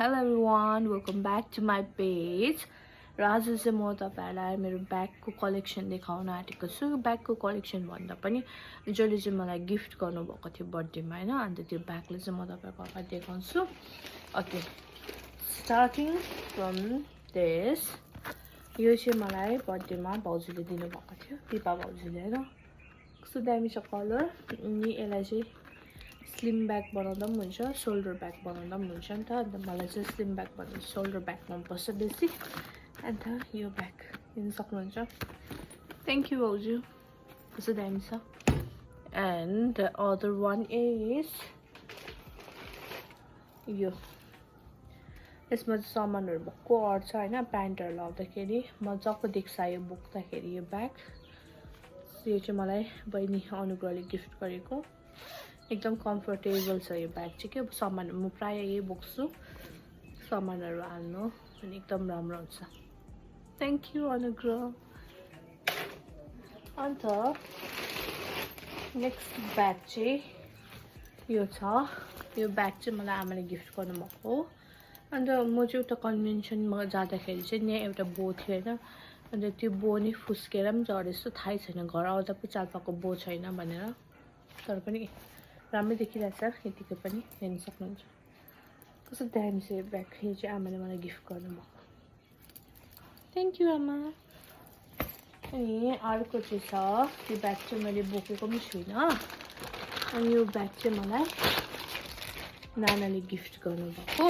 Hello everyone, welcome back to my page. र आज चाहिँ म तपाईहरुलाई मेरो ब्यागको कलेक्सन देखाउन आँटेको छु। ब्यागको कलेक्सन भन्दा पनि जसले चाहिँ मलाई गिफ्ट गर्नु भएको थियो बर्थडेमा हैन, अन्त त्यो ब्यागले चाहिँ म तपाईहरुको अगाडि देखाउँछु। Okay, starting from this. यो चाहिँ मलाई बर्थडेमा भाउजूले दिनु भएको थियो, दिपा भाउजूले हैन। कस्तो दामी छ कलर। अनि यसलाई चाहिँ स्लिम ब्याग बनाउँदा पनि हुन्छ, शोल्डर ब्याग बनाउँदा पनि हुन्छ नि त। अन्त मलाई चाहिँ स्लिम ब्याग भन्दा शोल्डर ब्याग मनपर्छ बेसी। अन्त यो ब्याग हेर्न सक्नुहुन्छ। थ्याङ्क यू भाउजू, कस्तो दामी छ। And the other one is यो। यसमा चाहिँ सामानहरू भक्कु अट्छ हैन, प्यान्टहरू लाउँदाखेरि मजाको देख्छ यो बोक्दाखेरि यो ब्याग। यो चाहिँ मलाई बहिनी अनुग्रहले गिफ्ट गरेको। एकदम कम्फर्टेबल छ यो ब्याग चाहिँ के। सामान म प्राय यही बोक्छु, सामानहरू हाल्नु अनि एकदम राम्रो हुन्छ। थ्याङ्क यू अनुग्रह। अन्त नेक्स्ट ब्याग चाहिँ यो छ। यो ब्याग चाहिँ मलाई आमाले गिफ्ट गर्नुभएको हो। अन्त म चाहिँ एउटा कन्भेन्सनमा जाँदाखेरि चाहिँ यहाँ एउटा बो थियो हैन, अन्त त्यो बो नि फुस्केर पनि झरेछ जस्तो थाहै छैन। घर आउँदा पनि चाल पाएको बो छैन भनेर, तर पनि राम्रै देखिरहेछ यतिकै पनि हेर्न सक्नुहुन्छ। कस्तो दामी छ यो ब्याग। यो चाहिँ आमाले मलाई गिफ्ट गर्नुभएको। थ्याङ्क यू आमा। अनि अर्को चाहिँ छ, यो ब्याग चाहिँ मैले बोकेको पनि छुइनँ। अनि यो ब्याग चाहिँ मलाई नानाले गिफ्ट गर्नुभएको।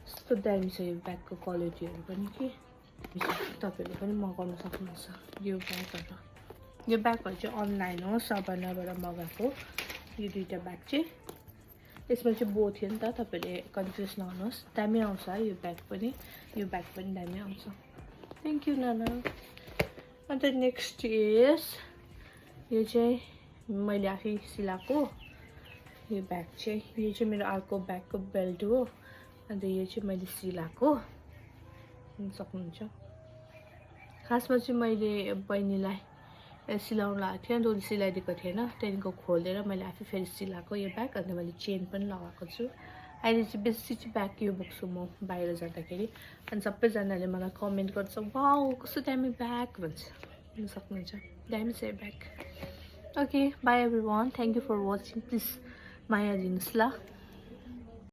कस्तो दामी छ यो ब्यागको क्वालिटीहरू पनि कि, तपाईँहरूले पनि मगाउन सक्नुहुन्छ यो ब्यागहरू। यो ब्यागहरू चाहिँ अनलाइन हो, सबानाबाट मगाएको। यो दुईटा ब्याग चाहिँ यसमा चाहिँ बो थियो नि त, तपाईँले कन्फ्युज नहुनुहोस्। दामी आउँछ यो ब्याग पनि, यो ब्याग पनि दामी आउँछ। थ्याङ्क यू नाना। अन्त नेक्स्ट इज यो चाहिँ मैले आफै सिलाएको यो ब्याग चाहिँ। यो चाहिँ मेरो अर्को ब्यागको बेल्ट हो। अन्त यो चाहिँ मैले सिलाएको हेर्न सक्नुहुन्छ। खासमा चाहिँ मैले बहिनीलाई सिलाउन लगाएको थिएँ, अन्त उसले सिलाइदिएको थिएन। त्यहाँदेखिको खोलेर मैले आफै फेरि सिलाएको यो ब्याग। अन्त मैले चेन पनि लगाएको छु। अहिले चाहिँ बेसी चाहिँ ब्याग यो बोक्छु म बाहिर जाँदाखेरि। अनि सबैजनाले मलाई कमेन्ट गर्छ, वाउ कस्तो दामी ब्याग भन्छ। हेर्न सक्नुहुन्छ, दामी छ यो bag. Okay bye everyone, thank you for watching. Please माया दिनुहोस् ल।